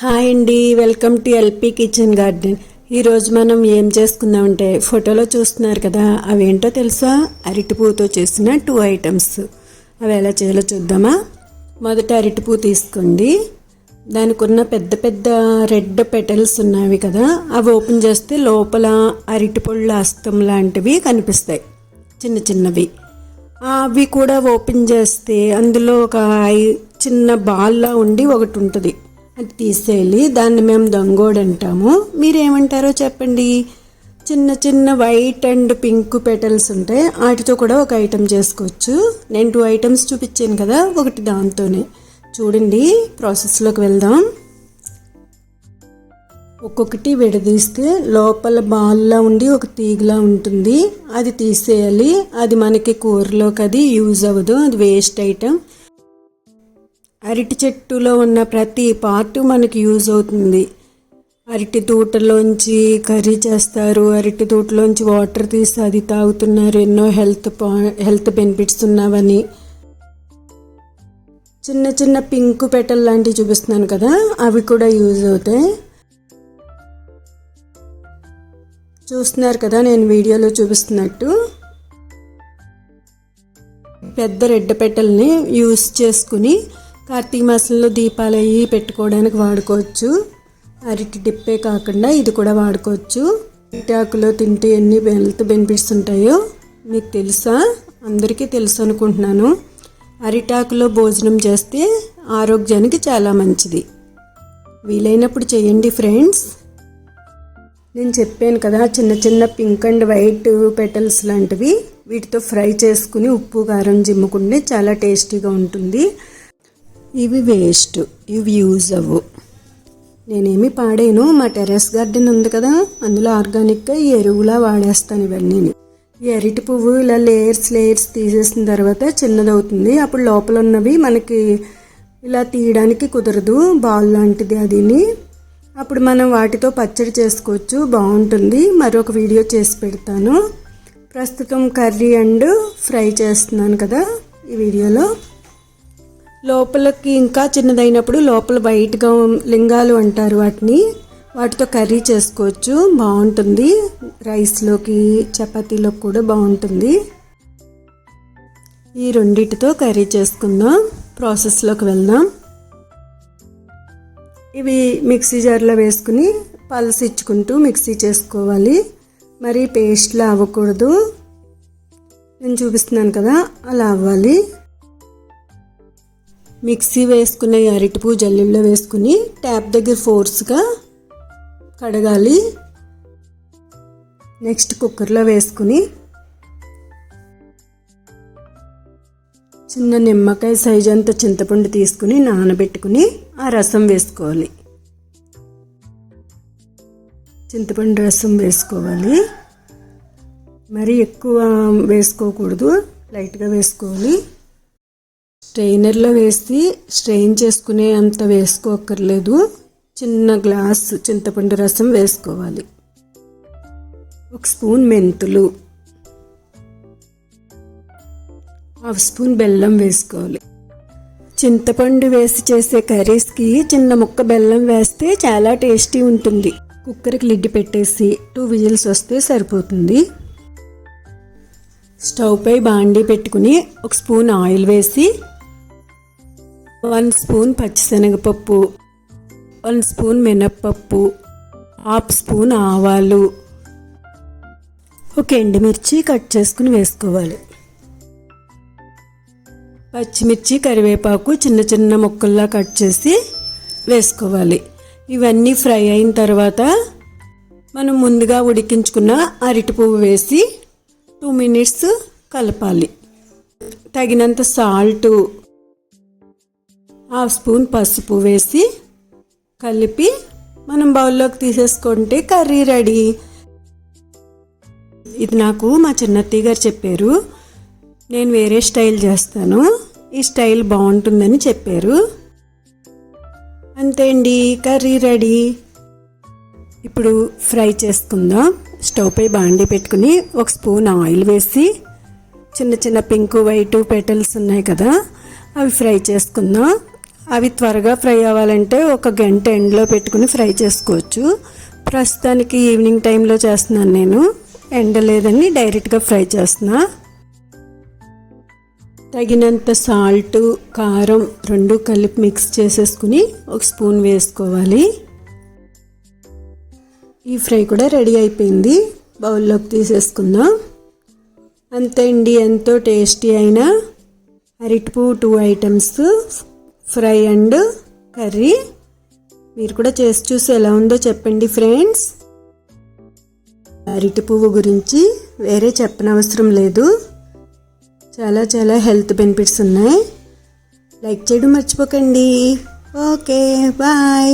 Hi అండి, welcome to LP kitchen garden. ఈరోజు మనం ఏం చేసుకుందామంటే ఫోటోలో చూస్తున్నారు కదా, అవేంటో తెలుసా? అరటిపూతో చేసిన 2 ఐటమ్స్. అవి ఎలా చేయాలో చూద్దామా? మొదట అరటిపూ తీసుకోండి. దానికి ఉన్న పెద్ద పెద్ద రెడ్ పెటల్స్ ఉన్నవి కదా, అవి ఓపెన్ చేస్తే లోపల అరటిపళ్ళ అస్తం లాంటివి కనిపిస్తాయి, చిన్న చిన్నవి. అవి కూడా ఓపెన్ చేస్తే అందులో ఒక చిన్న బాల్లా ఉండి ఒకటి ఉంటుంది, అది తీసేయాలి. దాన్ని మేము దొంగోడు అంటాము. మీరేమంటారో చెప్పండి. చిన్న చిన్న వైట్ అండ్ పింక్ పెటల్స్ ఉంటాయి, వాటితో కూడా ఒక ఐటెం చేసుకోవచ్చు. నేను 2 ఐటమ్స్ చూపించాను కదా, ఒకటి దాంతోనే. చూడండి, ప్రాసెస్లోకి వెళ్దాం. ఒక్కొక్కటి విడదీస్తే లోపల బాల్లా ఉండి ఒక తీగలా ఉంటుంది, అది తీసేయాలి. అది మనకి కూరలోకి అది యూజ్ అవ్వదు, అది వేస్ట్ ఐటెం. అరటి చెట్టులో ఉన్న ప్రతి పార్టు మనకి యూజ్ అవుతుంది. అరటి తోటలోంచి కర్రీ చేస్తారు, అరటి తోటలోంచి వాటర్ తీసి అది తాగుతున్నారు, ఎన్నో హెల్త్ బెనిఫిట్స్ ఉన్నవని. చిన్న చిన్న పింక్ పెటల్ లాంటివి చూపిస్తున్నాను కదా, అవి కూడా యూజ్ అవుతాయి. చూస్తున్నారు కదా నేను వీడియోలో చూపిస్తున్నట్టు. పెద్ద రెడ్ పెటల్ని యూజ్ చేసుకుని కార్తీక మాసంలో దీపాలు అవి పెట్టుకోవడానికి వాడుకోవచ్చు. అరటి డిప్పే కాకుండా ఇది కూడా వాడుకోవచ్చు. అరటి ఆకులో తింటే ఎన్ని హెల్త్ బెనిఫిట్స్ ఉంటాయో మీకు తెలుసా? అందరికీ తెలుసు అనుకుంటున్నాను. అరిటాకులో భోజనం చేస్తే ఆరోగ్యానికి చాలా మంచిది. వీలైనప్పుడు చేయండి ఫ్రెండ్స్. నేను చెప్పాను కదా, చిన్న చిన్న పింక్ అండ్ వైట్ పెటల్స్ లాంటివి, వీటితో ఫ్రై చేసుకుని ఉప్పు కారం జిమ్ముకుంటే చాలా టేస్టీగా ఉంటుంది. ఇవి వేస్ట్, ఇవి యూజ్ అవ్వు. నేనేమి పాడేను, మా టెర్రస్ గార్డెన్ ఉంది కదా, అందులో ఆర్గానిక్గా ఈ ఎరువులా వాడేస్తాను ఇవన్నీ. ఈ అరటి పువ్వు ఇలా లేయర్స్ తీసేసిన తర్వాత చిన్నదవుతుంది. అప్పుడు లోపల ఉన్నవి మనకి ఇలా తీయడానికి కుదరదు, బాల్ లాంటిది అదిని. అప్పుడు మనం వాటితో పచ్చడి చేసుకోవచ్చు, బాగుంటుంది. మరొక వీడియో చేసి పెడతాను. ప్రస్తుతం కర్రీ అండ్ ఫ్రై చేస్తున్నాను కదా ఈ వీడియోలో. లోపలికి ఇంకా చిన్నదైనప్పుడు లోపల వైట్గా లింగాలు అంటారు వాటిని, వాటితో కర్రీ చేసుకోవచ్చు, బాగుంటుంది. రైస్లోకి చపాతీలోకి కూడా బాగుంటుంది. ఈ రెండిటితో కర్రీ చేసుకుందాం. ప్రాసెస్లోకి వెళ్దాం. ఇవి మిక్సీ జార్లో వేసుకుని పల్స్ ఇచ్చుకుంటూ మిక్సీ చేసుకోవాలి. మరి పేస్ట్లా అవ్వకూడదు, నేను చూపిస్తున్నాను కదా అలా అవ్వాలి. మిక్సీ వేసుకున్న అరటిపూ జల్లెల్లో వేసుకుని ట్యాప్ దగ్గర ఫోర్స్గా కడగాలి. నెక్స్ట్ కుక్కర్లో వేసుకుని చిన్న నిమ్మకాయ సైజు అంత చింతపండు తీసుకుని నానబెట్టుకుని ఆ రసం వేసుకోవాలి. చింతపండు రసం వేసుకోవాలి, మరి ఎక్కువ వేసుకోకూడదు, లైట్గా వేసుకోవాలి. స్ట్రెయినర్లో వేసి స్ట్రెయిన్ చేసుకునే అంత వేసుకోకర్లేదు. చిన్న గ్లాస్ చింతపండు రసం వేసుకోవాలి. 1 స్పూన్ మెంతులు, 1/2 స్పూన్ బెల్లం వేసుకోవాలి. చింతపండు వేసి చేసే కర్రీస్కి చిన్న ముక్క బెల్లం వేస్తే చాలా టేస్టీ ఉంటుంది. కుక్కర్కి లిడ్ పెట్టేసి 2 విజిల్స్ వస్తే సరిపోతుంది. స్టవ్ పై బాండీ పెట్టుకుని 1 స్పూన్ ఆయిల్ వేసి 1 స్పూన్ పచ్చిశనగపప్పు, 1 స్పూన్ మినప్పప్పు, 1/2 స్పూన్ ఆవాలు, 1 ఎండుమిర్చి కట్ చేసుకుని వేసుకోవాలి. పచ్చిమిర్చి కరివేపాకు చిన్న చిన్న ముక్కల్లా కట్ చేసి వేసుకోవాలి. ఇవన్నీ ఫ్రై అయిన తర్వాత మనం ముందుగా ఉడికించుకున్న అరటి పువ్వు వేసి 2 మినిట్స్ కలపాలి. తగినంత సాల్టు, 1/2 స్పూన్ పసుపు వేసి కలిపి మనం బౌల్లోకి తీసేసుకుంటే కర్రీ రెడీ. ఇది నాకు మా చిన్నత్తయ్య గారు చెప్పారు, నేను వేరే స్టైల్ చేస్తాను, ఈ స్టైల్ బాగుంటుందని చెప్పారు. అంతే అండి, కర్రీ రెడీ. ఇప్పుడు ఫ్రై చేసుకుందాం. స్టవ్ పై బాండీ పెట్టుకుని 1 స్పూన్ ఆయిల్ వేసి చిన్న చిన్న పింక్ వైట్ పెటల్స్ ఉన్నాయి కదా, అవి ఫ్రై చేసుకుందాం. అవి త్వరగా ఫ్రై అవ్వాలంటే 1 గంట ఎండలో పెట్టుకుని ఫ్రై చేసుకోవచ్చు. ప్రస్తుతానికి ఈవినింగ్ టైంలో చేస్తున్నాను నేను. ఎండ లేదని డైరెక్ట్గా ఫ్రై చేస్తున్నా. తగినంత సాల్ట్, కారం 2 కలిపి మిక్స్ చేసేసుకుని 1 స్పూన్ వేసుకోవాలి. ఈ ఫ్రై కూడా రెడీ అయిపోయింది. బౌల్లోకి తీసేసుకుందాం. అంతే అండి, ఎంతో టేస్టీ అయిన అరటిపువ్వు 2 ఐటమ్స్ ఫ్రై అండ్ కర్రీ. మీరు కూడా చేసి చూసి ఎలా ఉందో చెప్పండి ఫ్రెండ్స్. అరటి పువ్వు గురించి వేరే చెప్పనవసరం లేదు. చాలా చాలా హెల్త్ బెనిఫిట్స్ ఉన్నాయి. లైక్ చేయడం మర్చిపోకండి. Okay, bye.